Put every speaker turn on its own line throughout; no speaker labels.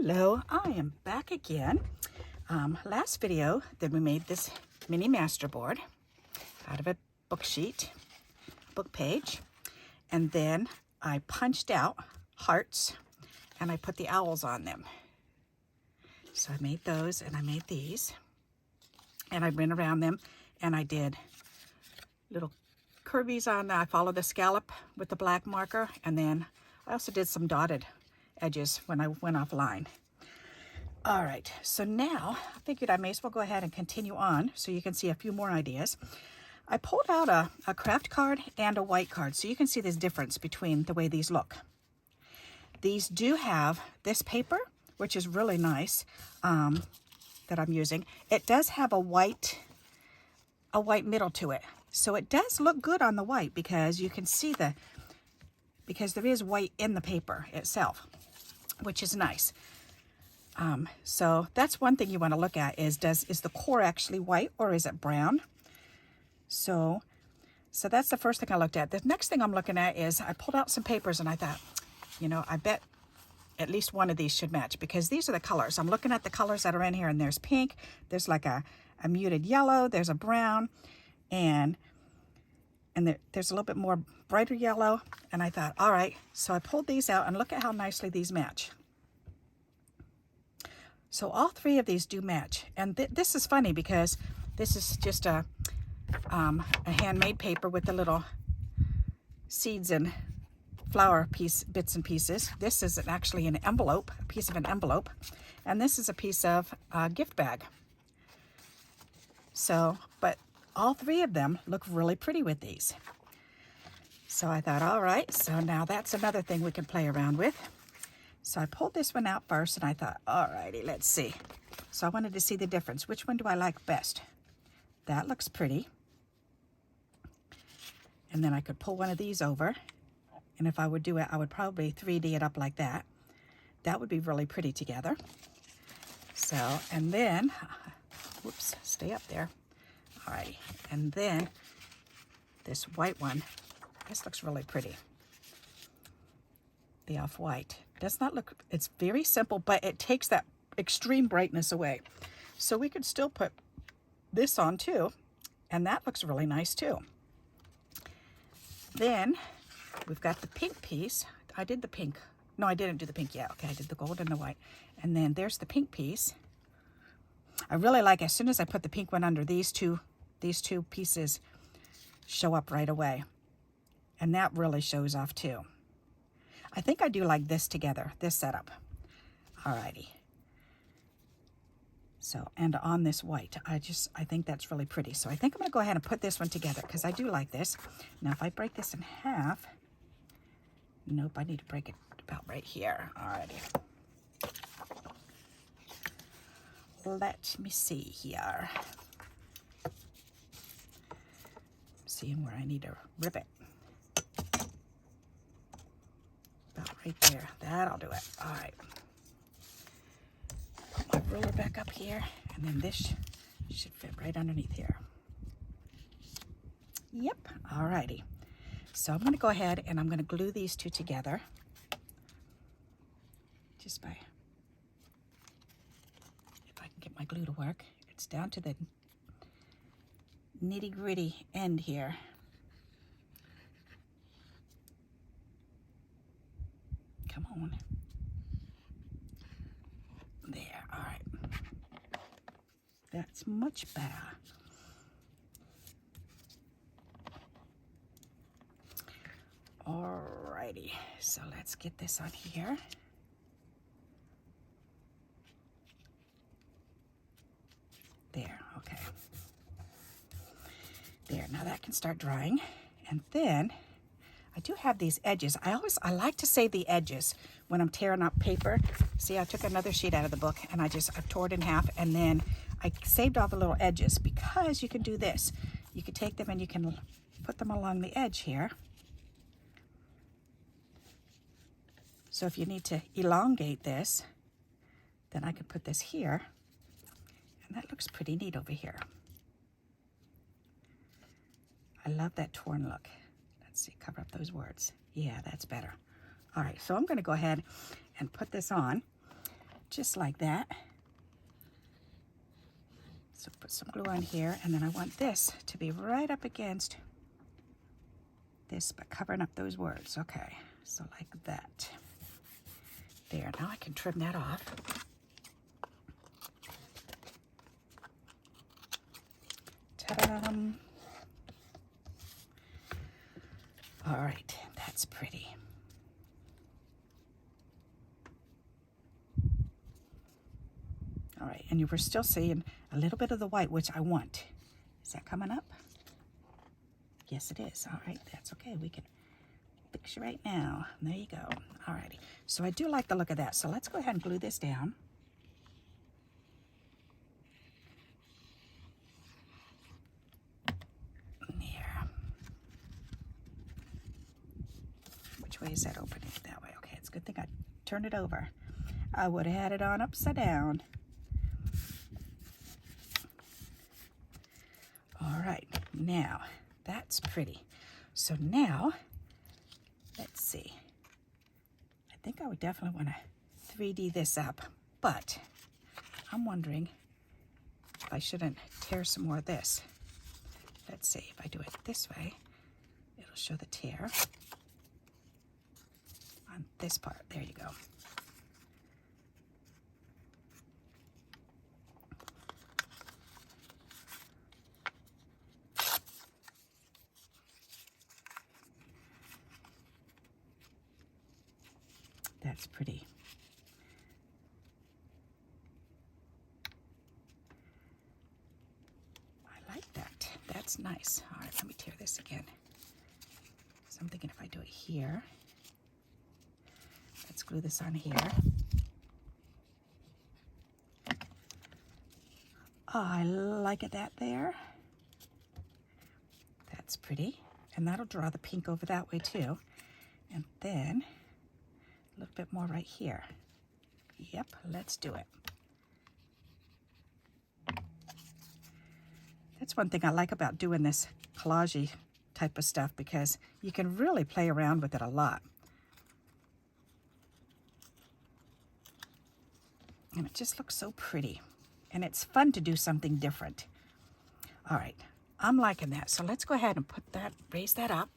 Hello, I am back again. Last video that we made this mini master board out of a book sheet, book page, and then I punched out hearts and I put the owls on them. So I made those and I made these and I went around them and I did little curvies on. I followed the scallop with the black marker, and then I also did some dotted edges when I went offline. All right, so now I figured I may as well go ahead and continue on so you can see a few more ideas. I pulled out a craft card and a white card so you can see this difference between the way these look. These do have this paper, which is really nice, that I'm using. It does have a white middle to it. So it does look good on the white because you can see because there is white in the paper itself, which is nice. So that's one thing you want to look at is the core actually white or is it brown? So that's the first thing I looked at. The next thing I'm looking at is I pulled out some papers and I thought, you know, I bet at least one of these should match because these are the colors. I'm looking at the colors that are in here, and there's pink, there's like a muted yellow, there's a brown, and there's a little bit more brighter yellow. And I thought, all right, so I pulled these out and look at how nicely these match. So all three of these do match. And this is funny because this is just a handmade paper with the little seeds and flower bits and pieces. This is actually an envelope, a piece of an envelope. And this is a piece of a gift bag. So, but all three of them look really pretty with these. So I thought, all right, so now that's another thing we can play around with. So I pulled this one out first and I thought, all righty, let's see. So I wanted to see the difference. Which one do I like best? That looks pretty. And then I could pull one of these over. And if I would do it, I would probably 3D it up like that. That would be really pretty together. So, and then, whoops, stay up there. All right, and then this white one, this looks really pretty. The off-white. Does not look, it's very simple, but it takes that extreme brightness away. So we could still put this on too, and that looks really nice too. Then we've got the pink piece. I did the pink. No, I didn't do the pink yet. Okay, I did the gold and the white. And then there's the pink piece. I really like, as soon as I put the pink one under, these two pieces show up right away. And that really shows off too. I think I do like this together, this setup. Alrighty. So, and on this white, I think that's really pretty. So I think I'm gonna go ahead and put this one together because I do like this. Now if I break this in half, nope, I need to break it about right here. Alrighty. Let me see here. Seeing where I need to rip it. About right there. That'll do it. All right. Put my ruler back up here, and then this should fit right underneath here. Yep. All righty. So I'm going to go ahead and I'm going to glue these two together. Just by, if I can get my glue to work. It's down to the nitty-gritty end here. Come on. There, all right. That's much better. All righty, so let's get this on here. There, okay. There, now that can start drying. And then I do have these edges. I like to save the edges when I'm tearing up paper. See, I took another sheet out of the book and I tore it in half, and then I saved all the little edges because you can do this. You can take them and you can put them along the edge here. So if you need to elongate this, then I could put this here, and that looks pretty neat over here. I love that torn look. Let's see, cover up those words. Yeah, that's better. All right, so I'm going to go ahead and put this on just like that. So put some glue on here, and then I want this to be right up against this, but covering up those words. Okay, so like that. There, now I can trim that off. Ta-da! All right, that's pretty. All right, and you were still seeing a little bit of the white, which I want. Is that coming up? Yes, it is. All right, that's okay. We can fix you right now. There you go. All righty. So I do like the look of that. So let's go ahead and glue this down. There. Which way is that opening? That way. Okay, it's a good thing I turned it over. I would have had it on upside down. All right, now that's pretty. So now, let's see. I think I would definitely want to 3D this up, but I'm wondering if I shouldn't tear some more of this. Let's see, if I do it this way, it'll show the tear on this part. There you go. That's pretty. I like that. That's nice. All right, let me tear this again. So I'm thinking if I do it here, let's glue this on here. Oh, I like it that there. That's pretty. And that'll draw the pink over that way too. And then a little bit more right here. Yep, let's do it. That's one thing I like about doing this collage-y type of stuff, because you can really play around with it a lot. And it just looks so pretty. And it's fun to do something different. All right, I'm liking that. So let's go ahead and put that, raise that up.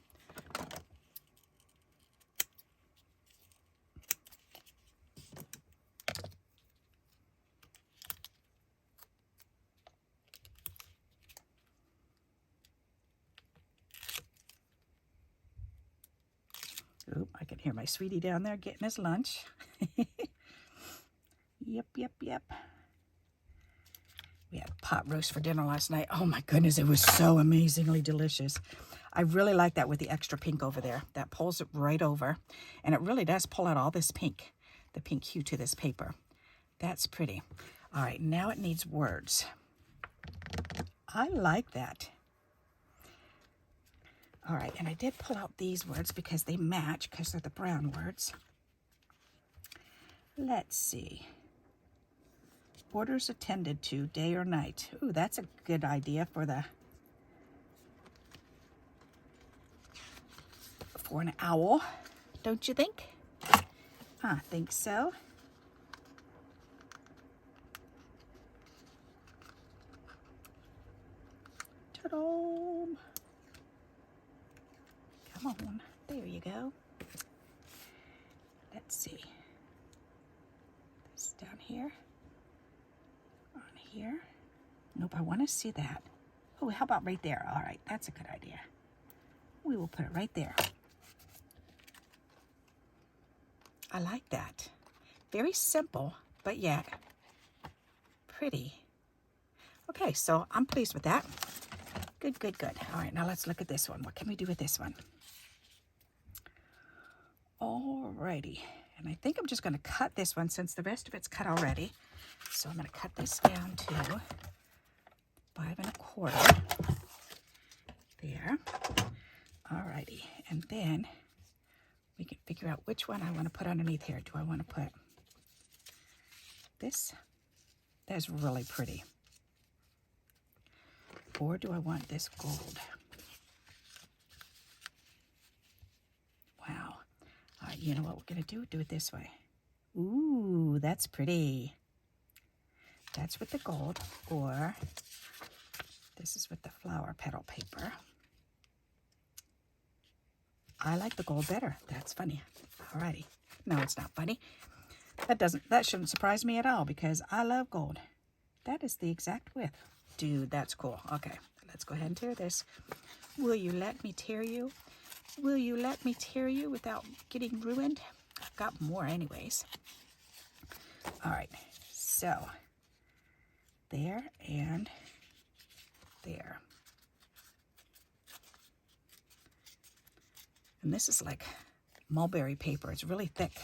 Oop, I can hear my sweetie down there getting his lunch. Yep, yep, yep. We had a pot roast for dinner last night. Oh my goodness, it was so amazingly delicious. I really like that with the extra pink over there. That pulls it right over. And it really does pull out all this pink, the pink hue to this paper. That's pretty. All right, now it needs words. I like that. All right, and I did pull out these words because they match, because they're the brown words. Let's see. Orders attended to, day or night. Ooh, that's a good idea for an owl, don't you think? I think so. Ta-da! Come on, there you go. Let's see. This down here. On here. Nope, I want to see that. Oh, how about right there? All right, that's a good idea. We will put it right there. I like that. Very simple, but yet pretty. Okay, so I'm pleased with that. Good, good, good. All right, now let's look at this one. What can we do with this one? Alrighty, and I think I'm just going to cut this one since the rest of it's cut already. So I'm going to cut this down to 5 1/4. There. Alrighty, and then we can figure out which one I want to put underneath here. Do I want to put this? That's really pretty. Or do I want this gold? Wow. All right, you know what we're going to do? Do it this way. Ooh, that's pretty. That's with the gold, or this is with the flower petal paper. I like the gold better. That's funny. Alrighty. No, it's not funny. That shouldn't surprise me at all because I love gold. That is the exact width. Dude, that's cool. Okay, let's go ahead and tear this. Will you let me tear you? Will you let me tear you without getting ruined? I've got more anyways. All right, so there and there. And this is like mulberry paper. It's really thick.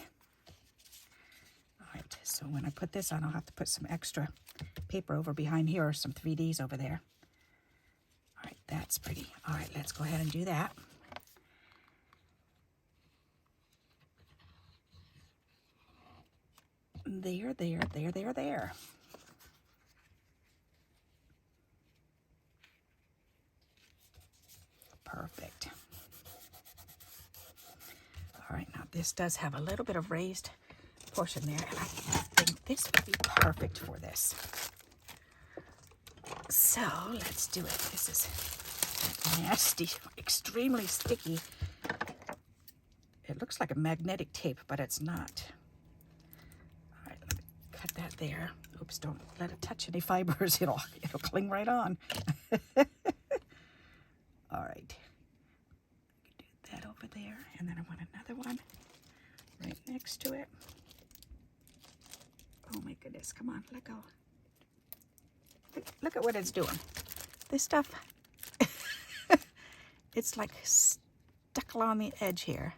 All right, so when I put this on, I'll have to put some extra paper over behind here or some 3Ds over there. All right, that's pretty. All right, let's go ahead and do that. There, there, there, there, there. Perfect. All right, now this does have a little bit of raised portion there, and I think this would be perfect for this. So let's do it. This is nasty, extremely sticky. It looks like a magnetic tape, but it's not. All right, let me cut that there. Oops, don't let it touch any fibers. It'll cling right on. All right. Do that over there, and then I want another one right next to it. Oh my goodness, come on, let go. Look at what it's doing. This stuff, it's like stuck along the edge here.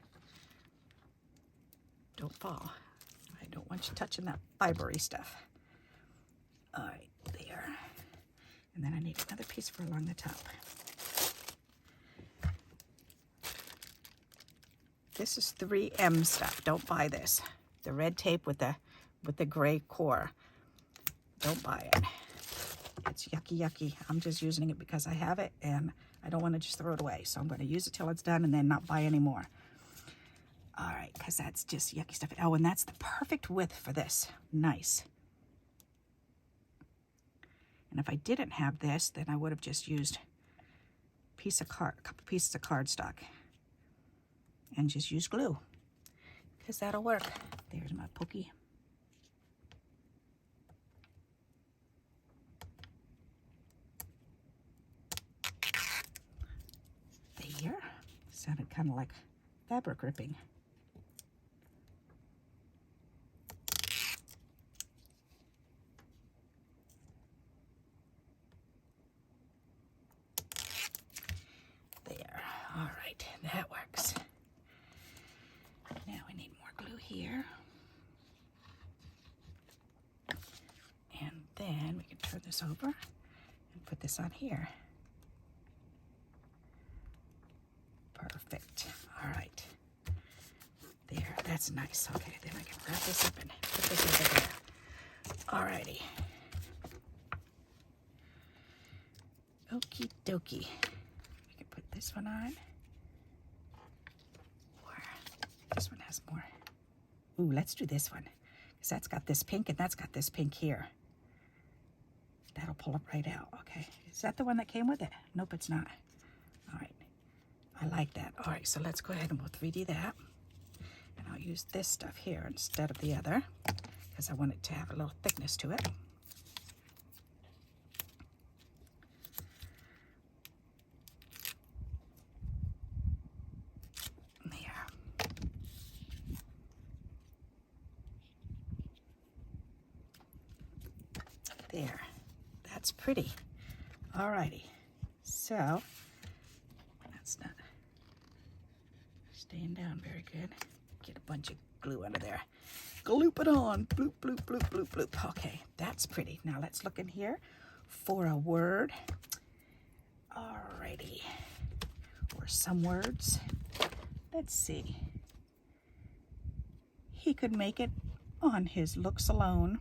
Don't fall. I don't want you touching that fibery stuff. All right, there. And then I need another piece for along the top. This is 3M stuff. Don't buy this. The red tape with the gray core. Don't buy it. It's yucky, yucky. I'm just using it because I have it and I don't want to just throw it away. So I'm going to use it till it's done and then not buy any more. All right, because that's just yucky stuff. Oh, and that's the perfect width for this. Nice. And if I didn't have this, then I would have just used a couple pieces of cardstock and just use glue because that'll work. There's my pokey. There. Sounded kind of like fabric ripping. There. All right, that works. Now we need more glue here. And then we can turn this over and put this on here. Perfect. All right. There, that's nice. Okay, then I can wrap this up and put this over there. All righty. Okie dokie. We can put this one on. Or this one has more. Ooh, let's do this one. Because that's got this pink and that's got this pink here. That'll pull it right out. Okay. Is that the one that came with it? Nope, it's not. All right. I like that. All right, so let's go ahead and we'll 3D that. And I'll use this stuff here instead of the other because I want it to have a little thickness to it. There, that's pretty. All righty, so that's not staying down very good. Get a bunch of glue under there. Gloop it on, bloop, bloop, bloop, bloop, bloop. Okay, that's pretty. Now let's look in here for a word. All righty, or some words. Let's see. He could make it on his looks alone.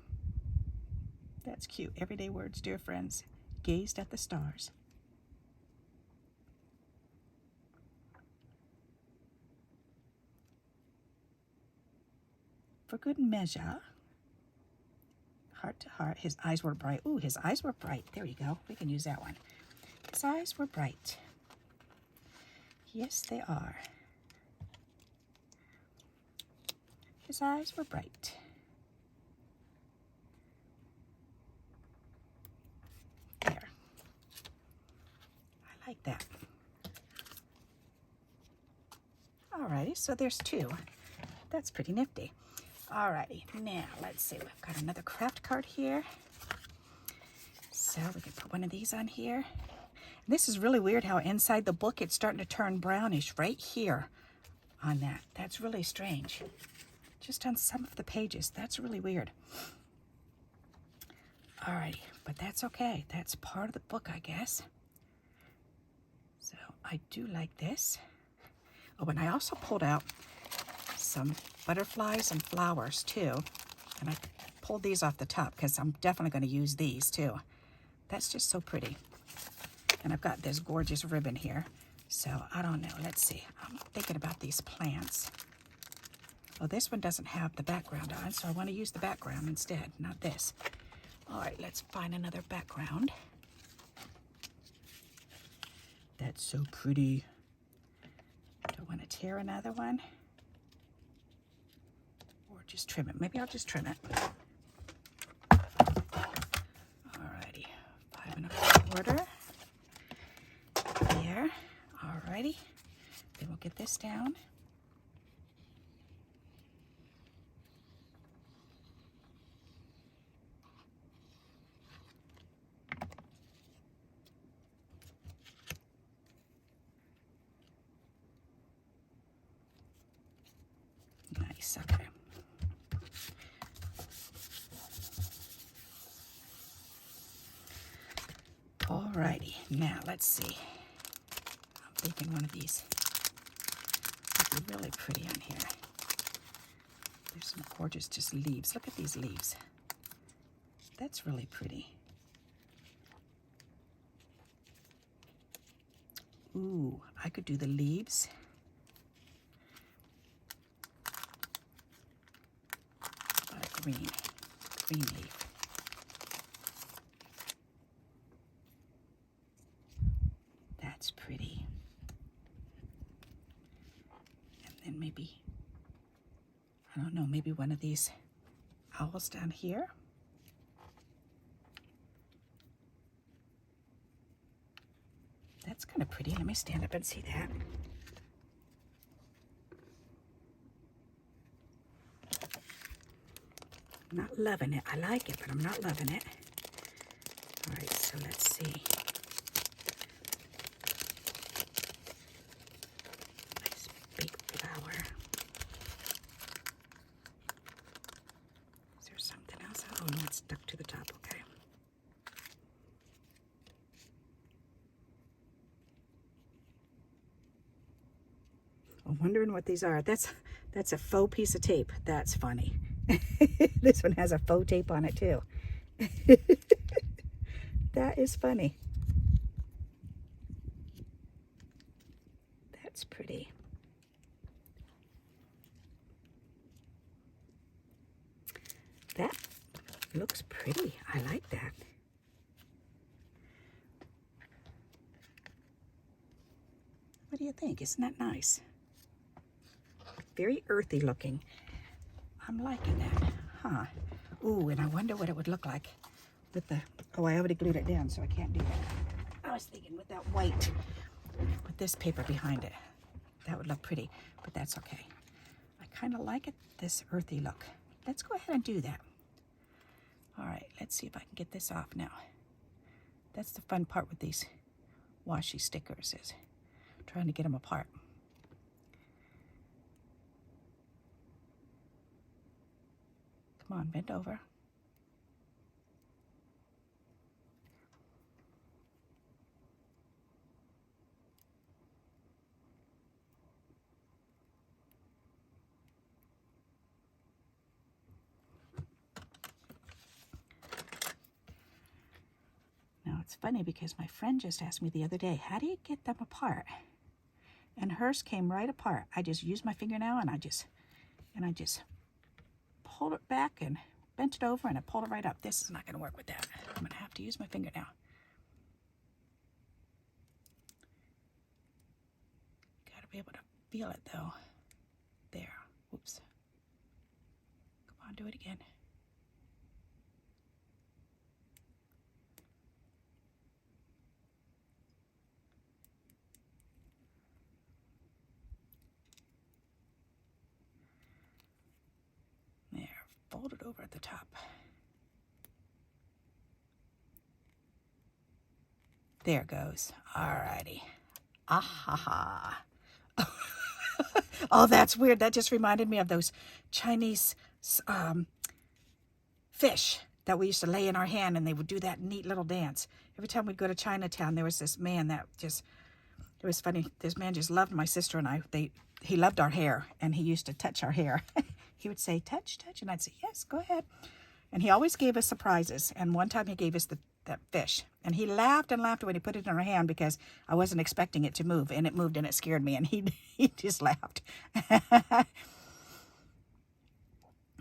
That's cute. Everyday words, dear friends. Gazed at the stars. for good measure. Heart to heart. His eyes were bright. Ooh, his eyes were bright. There you go. We can use that one. His eyes were bright. Yes, they are. His eyes were bright. There. I like that. Alrighty, so there's two. That's pretty nifty. Alrighty, now let's see. We've got another craft card here. So we can put one of these on here. This is really weird how inside the book it's starting to turn brownish right here on that. That's really strange. Just on some of the pages. That's really weird. Alrighty, but that's okay. That's part of the book, I guess. So I do like this. Oh, and I also pulled out some butterflies and flowers too. And I pulled these off the top because I'm definitely going to use these too. That's just so pretty. And I've got this gorgeous ribbon here. So I don't know. Let's see. I'm thinking about these plants. Oh, this one doesn't have the background on, so I want to use the background instead, not this. All right, let's find another background. That's so pretty. Do I want to tear another one? Or just trim it? Maybe I'll just trim it. Alrighty, 5 1/4. There. Alrighty. Then we'll get this down. Nice, okay. Alrighty, now let's see. I'm thinking one of these would be really pretty on here. There's some gorgeous just leaves. Look at these leaves. That's really pretty. Ooh, I could do the leaves. Green leaf. That's pretty. And then maybe, I don't know, maybe one of these owls down here. That's kind of pretty. Let me stand up and see that. Not loving it. I like it, but I'm not loving it. All right, so let's see. Nice big flower. Is there something else? Oh no, it's stuck to the top. Okay. I'm wondering what these are. That's a faux piece of tape. That's funny. This one has a faux tape on it too. That is funny. That's pretty. That looks pretty. I like that. What do you think? Isn't that nice? Very earthy looking. I'm liking that, huh? Ooh, and I wonder what it would look like with the, oh, I already glued it down, so I can't do that. I was thinking with that white, with this paper behind it, that would look pretty, but that's okay. I kind of like it, this earthy look. Let's go ahead and do that. All right, let's see if I can get this off now. That's the fun part with these washi stickers, is trying to get them apart. Come on, bend over. Now it's funny because my friend just asked me the other day, how do you get them apart? And hers came right apart. I just used my fingernail and I just pulled it back and bent it over and I pulled it right up. This is not going to work with that. I'm going to have to use my finger now. Got to be able to feel it though. There. Oops. Come on, do it again. There. Fold it over at the top. There it goes. Alrighty. Ah-ha-ha. Oh, that's weird. That just reminded me of those Chinese fish that we used to lay in our hand, and they would do that neat little dance. Every time we'd go to Chinatown, there was this man that just, it was funny. This man just loved my sister and I. He loved our hair, and he used to touch our hair. He would say, touch, touch, and I'd say, yes, go ahead. And he always gave us surprises. And one time he gave us that fish. And he laughed and laughed when he put it in our hand because I wasn't expecting it to move. And it moved and it scared me. And he just laughed.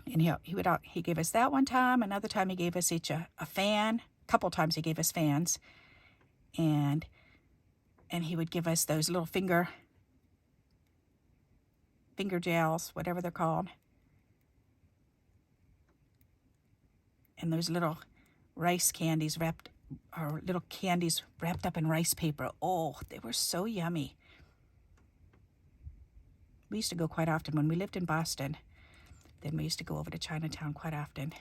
And he gave us that one time. Another time he gave us each a fan. A couple times he gave us fans. And he would give us those little finger gels, whatever they're called. And those little rice candies little candies wrapped up in rice paper. Oh, they were so yummy. We used to go quite often when we lived in Boston. Then we used to go over to Chinatown quite often.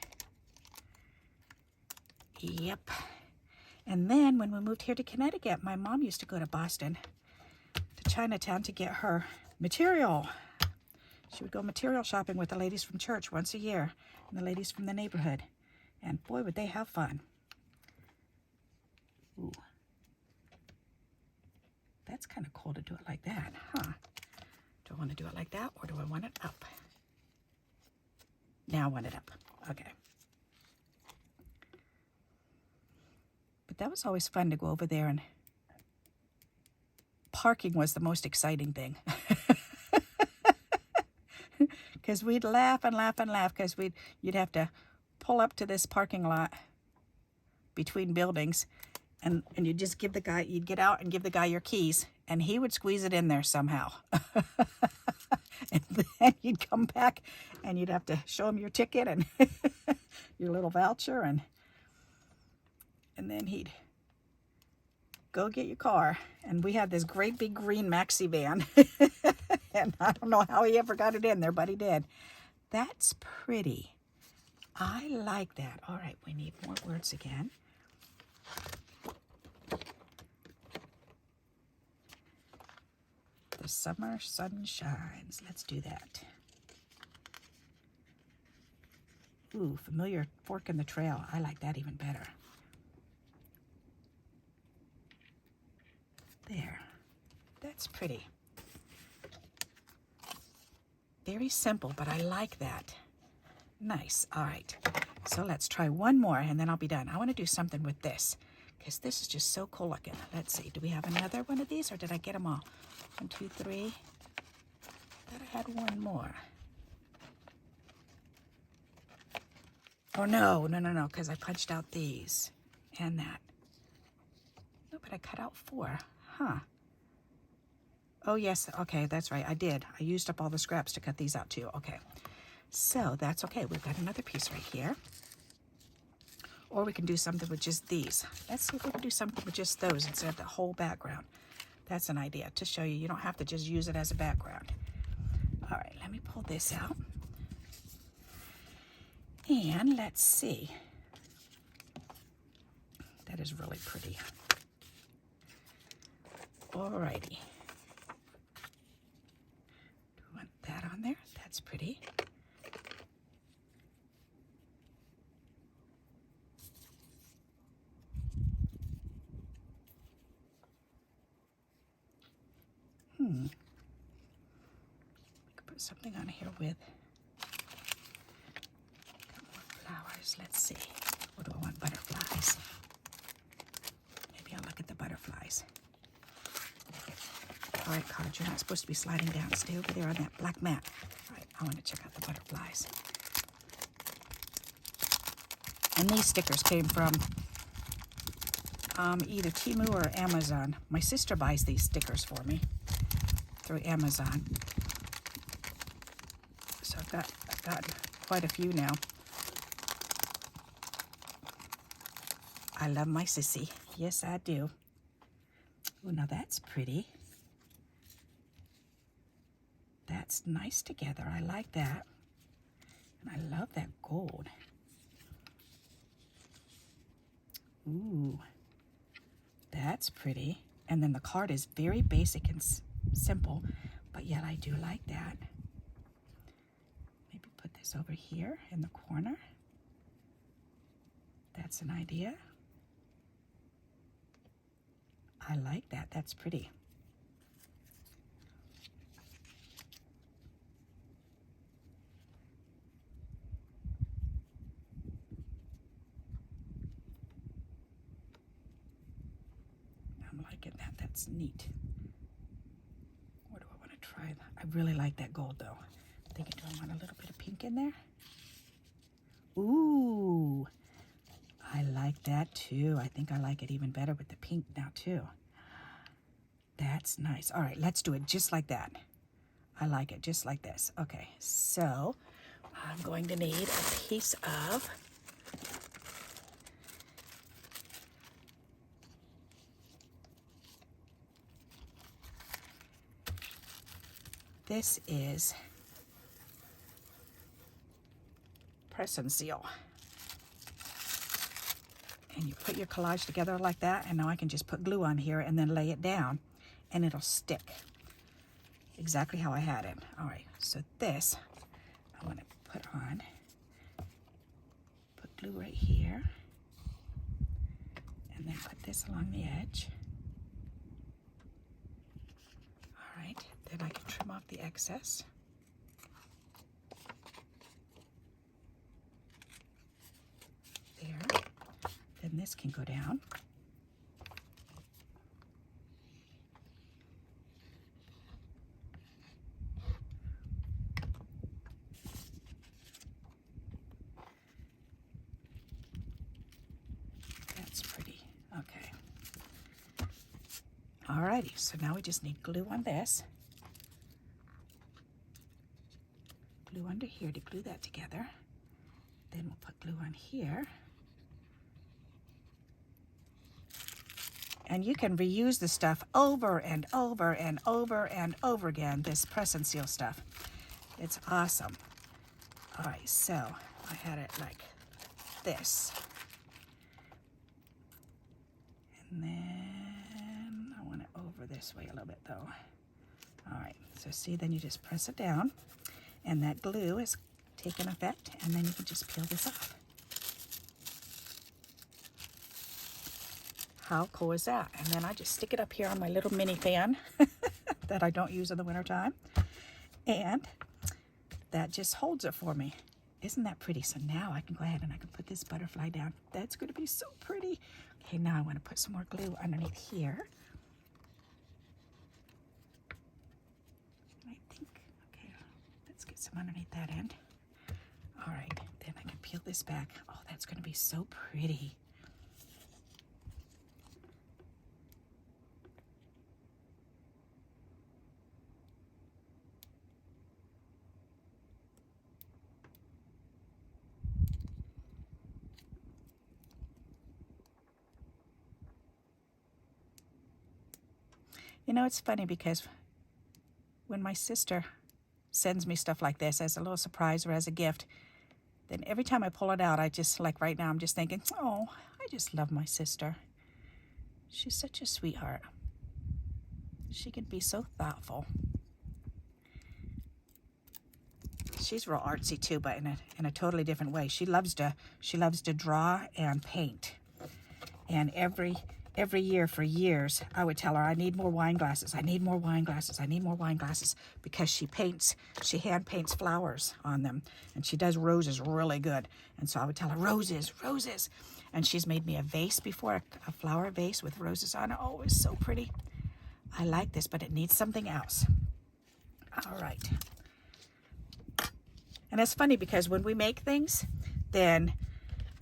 Yep. And then when we moved here to Connecticut, my mom used to go to Boston, to Chinatown, to get her material. She would go material shopping with the ladies from church once a year and the ladies from the neighborhood. And boy, would they have fun. Ooh. That's kind of cool to do it like that, huh? Do I want to do it like that, or do I want it up? Now I want it up. Okay. But that was always fun to go over there, and parking was the most exciting thing. Because we'd laugh and laugh and laugh because you'd have to pull up to this parking lot between buildings, and you'd just you'd get out and give the guy your keys, and he would squeeze it in there somehow. And then you'd come back and you'd have to show him your ticket and your little voucher, and then he'd go get your car. And we had this great big green maxi van. And I don't know how he ever got it in there, but he did. That's pretty. I like that. All right, we need more words again. The summer sun shines. Let's do that. Ooh, familiar fork in the trail. I like that even better. There. That's pretty. Very simple, but I like that. Nice. All right. So let's try one more and then I'll be done. I want to do something with this because this is just so cool looking. Let's see. Do we have another one of these, or did I get them all? 1, 2, 3. Thought I had one more. Oh, no, because I punched out these and that. No, but I cut out 4. Huh. Oh, yes. Okay, that's right. I did. I used up all the scraps to cut these out, too. Okay. So that's okay. We've got another piece right here. Or we can do something with just these. Let's see if we can do something with just those instead of the whole background. That's an idea to show you. You don't have to just use it as a background. All right, let me pull this out. And let's see. That is really pretty. All righty. Do we want that on there? That's pretty. We could put something on here with flowers. Let's see. Or do I want butterflies? Maybe I'll look at the butterflies. All right, card, you're not supposed to be sliding down. Stay over there on that black mat. All right, I want to check out the butterflies. And these stickers came from either Temu or Amazon. My sister buys these stickers for me through Amazon. So I've gotten quite a few now. I love my sissy. Yes, I do. Oh, now that's pretty. That's nice together. I like that. And I love that gold. Ooh, that's pretty. And then the card is very basic and simple, but yet I do like that. Maybe put this over here in the corner. That's an idea. I like that. That's pretty. I'm liking that. That's neat. What do I want to try? I really like that gold though. I'm thinking, do I want a little bit of pink in there? Ooh, I like that too. I think I like it even better with the pink now too. That's nice. All right, let's do it just like that. I like it just like this. Okay, so I'm going to need a piece of this is press and seal. And you put your collage together like that, and now I can just put glue on here and then lay it down and it'll stick exactly how I had it. All right, so this I want to put on, put glue right here, and then put this along the edge. All right, then I can trim off the excess. There. Then this can go down. That's pretty. Okay. Alrighty, so now we just need glue on this. Glue under here to glue that together. Then we'll put glue on here. And you can reuse the stuff over and over and over and over again, this press and seal stuff. It's awesome. All right, so I had it like this. And then I want it over this way a little bit though. All right, so see, then you just press it down and that glue is taking effect, and then you can just peel this off. How cool is that? And then I just stick it up here on my little mini fan that I don't use in the wintertime. And that just holds it for me. Isn't that pretty? So now I can go ahead and I can put this butterfly down. That's going to be so pretty. Okay, now I want to put some more glue underneath here. I think, okay, let's get some underneath that end. All right, then I can peel this back. Oh, that's going to be so pretty. You know, it's funny because when my sister sends me stuff like this as a little surprise or as a gift, then every time I pull it out, I just, like right now, I'm just thinking, oh, I just love my sister. She's such a sweetheart. She can be so thoughtful. She's real artsy too, but in a totally different way. She loves to draw and paint. And every year for years, I would tell her, I need more wine glasses. I need more wine glasses. I need more wine glasses, because she hand paints flowers on them, and she does roses really good. And so I would tell her, roses, roses. And she's made me a vase before, a flower vase with roses on it. Oh, it's so pretty. I like this, but it needs something else. All right. And it's funny because when we make things, then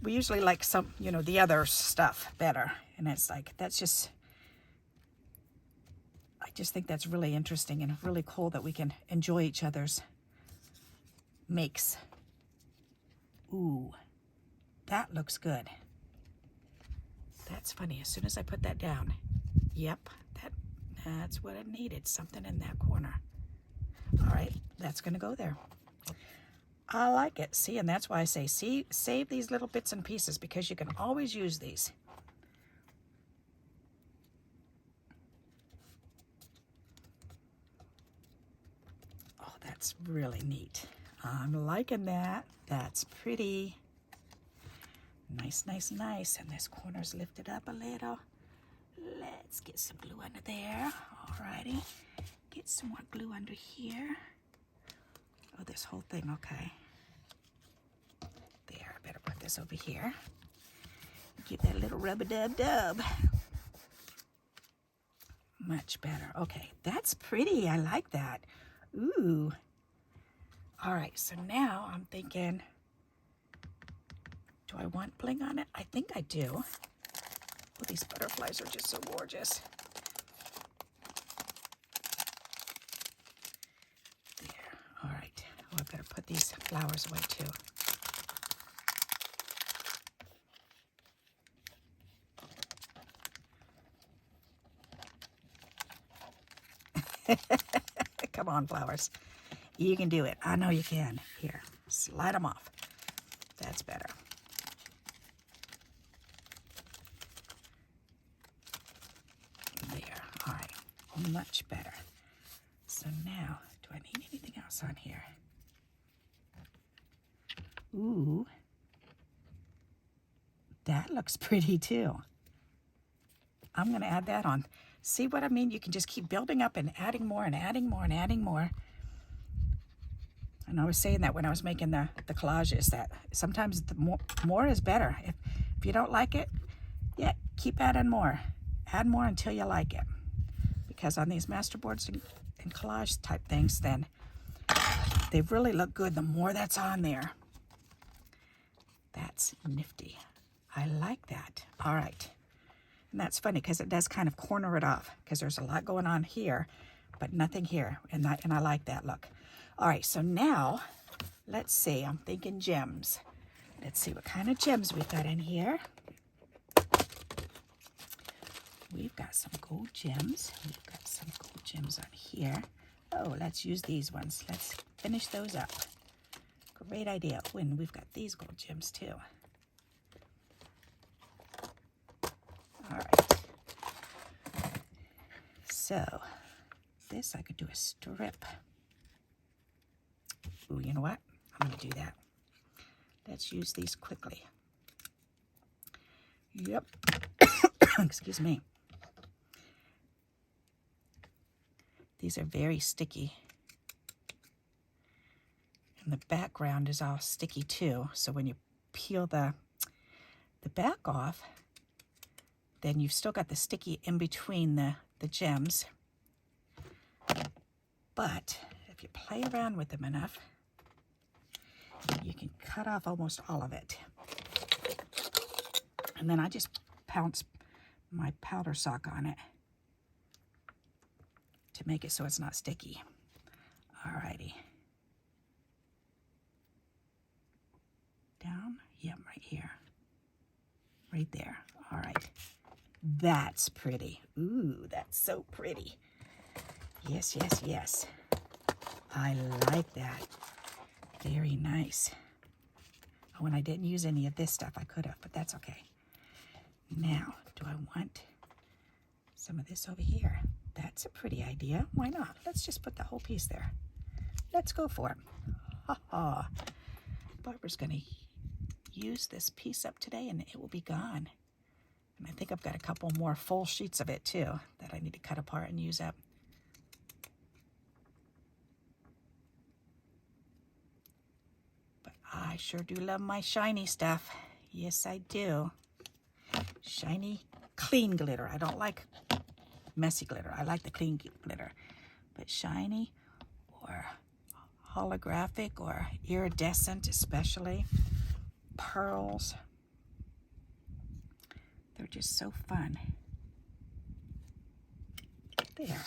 we usually like some, you know, the other stuff better. And it's like, that's just, I just think that's really interesting and really cool that we can enjoy each other's makes. Ooh, that looks good. That's funny. As soon as I put that down, yep, that's what it needed, something in that corner. All right, that's gonna go there. I like it. See, and that's why I say, see, save these little bits and pieces because you can always use these. Oh, that's really neat. I'm liking that. That's pretty. Nice, nice, nice. And this corner's lifted up a little. Let's get some glue under there. Alrighty. Get some more glue under here. Oh, this whole thing, okay. There, I better put this over here. Give that a little rub-a-dub-dub. Much better. Okay, that's pretty. I like that. Ooh. All right, so now I'm thinking, do I want bling on it? I think I do. Oh, these butterflies are just so gorgeous. There. All right. Oh, I better put these flowers away too. Come on, flowers. You can do it. I know you can. Here, slide them off. That's better. There. All right. Much better. So now, do I need anything else on here? Ooh. That looks pretty too. I'm going to add that on. See what I mean? You can just keep building up and adding more and adding more and adding more. And I was saying that when I was making the collages, that sometimes the more is better. If you don't like it, yeah, keep adding more. Add more until you like it. Because on these masterboards and collage type things, then they really look good the more that's on there. That's nifty. I like that. All right. And that's funny because it does kind of corner it off because there's a lot going on here, but nothing here. And I like that look. All right, so now, let's see. I'm thinking gems. Let's see what kind of gems we've got in here. We've got some gold gems. We've got some gold gems on here. Oh, let's use these ones. Let's finish those up. Great idea. Oh, and we've got these gold gems too. All right. So, this I could do a strip. Ooh, you know what? I'm going to do that. Let's use these quickly. Yep. Excuse me. These are very sticky. And the background is all sticky too. So when you peel the back off, then you've still got the sticky in between the gems. But if you play around with them enough, you can cut off almost all of it. And then I just pounce my powder sock on it to make it so it's not sticky. Alrighty. Down, yep, right here. Right there, all right. That's pretty. Ooh, that's so pretty. Yes, yes, yes. I like that. Very nice. Oh, and I didn't use any of this stuff. I could have, but that's okay. Now, do I want some of this over here? That's a pretty idea. Why not? Let's just put the whole piece there. Let's go for it. Ha ha. Barbara's going to use this piece up today and it will be gone. And I think I've got a couple more full sheets of it too that I need to cut apart and use up. I sure do love my shiny stuff. Yes, I do. Shiny, clean glitter. I don't like messy glitter. I like the clean glitter. But shiny or holographic or iridescent especially. Pearls. They're just so fun. There.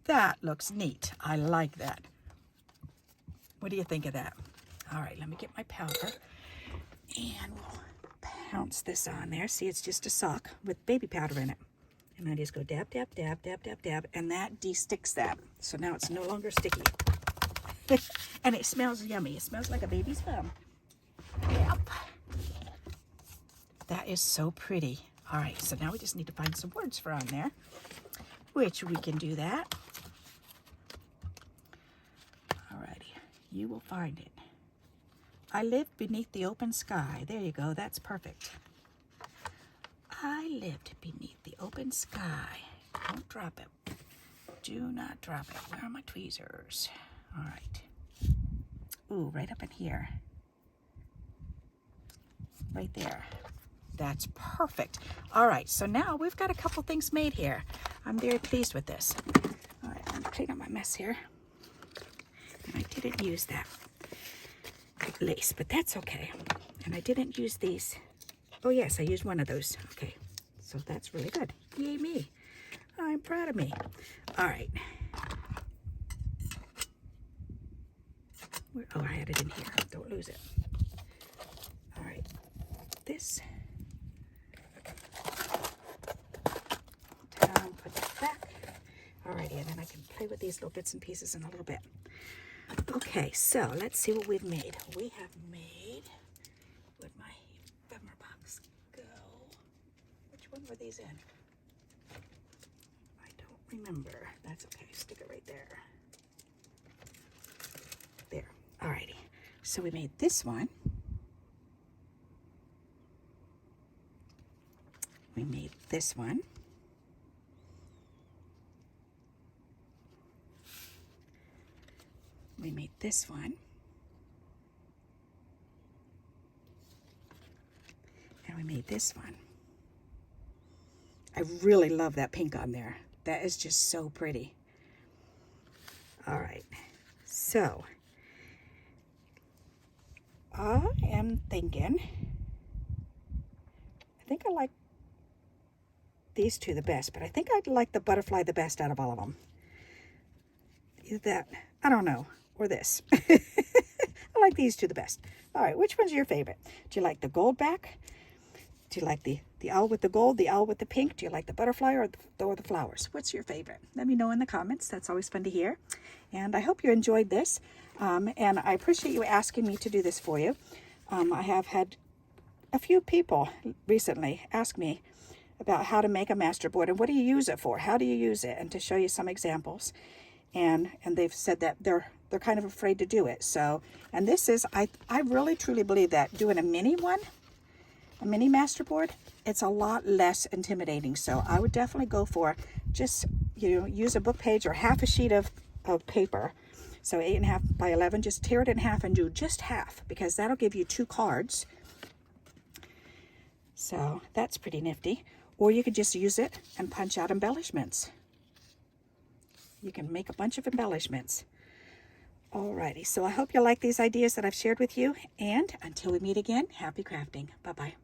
That looks neat. I like that. What do you think of that? All right, let me get my powder and we'll pounce this on there. See, it's just a sock with baby powder in it. And I just go dab, dab, dab, dab, dab, dab, and that de-sticks that. So now it's no longer sticky. And it smells yummy. It smells like a baby's bum. Yep. That is so pretty. All right, so now we just need to find some words for on there, which we can do that. All righty, you will find it. I live beneath the open sky. There you go, that's perfect. I lived beneath the open sky. Don't drop it. Do not drop it. Where are my tweezers? All right. Ooh, right up in here. Right there. That's perfect. All right, so now we've got a couple things made here. I'm very pleased with this. All right, I'm gonna clean up my mess here. And I didn't use that lace, but that's okay. And I didn't use these. Oh yes, I used one of those. Okay, so that's really good. Yay me. I'm proud of me. All right. Oh, I had it in here. Don't lose it. All right. This. Put that back. Alrighty, and then I can play with these little bits and pieces in a little bit. Okay, so let's see what we've made. We have made, where'd my ephemera box go? Which one were these in? I don't remember. That's okay, stick it right there. There, alrighty. So we made this one. We made this one. We made this one. And we made this one. I really love that pink on there. That is just so pretty. All right, so I am thinking, I think I like these two the best, but I think I'd like the butterfly the best out of all of them. Either that, I don't know, or this. I like these two the best. All right, which one's your favorite? Do you like the gold back? Do you like the owl with the gold, the owl with the pink? Do you like the butterfly or the flowers? What's your favorite? Let me know in the comments. That's always fun to hear. And I hope you enjoyed this. And I appreciate you asking me to do this for you. I have had a few people recently ask me about how to make a masterboard and what do you use it for? How do you use it? And to show you some examples. And they've said that they're kind of afraid to do it. So, and this is, I really truly believe that doing a mini one, a mini masterboard, it's a lot less intimidating. So I would definitely go for just, you know, use a book page or half a sheet of paper. So 8.5 by 11, just tear it in half and do just half, because that'll give you 2 cards. So that's pretty nifty. Or you could just use it and punch out embellishments. You can make a bunch of embellishments. Alrighty, so I hope you like these ideas that I've shared with you. And until we meet again, happy crafting. Bye-bye.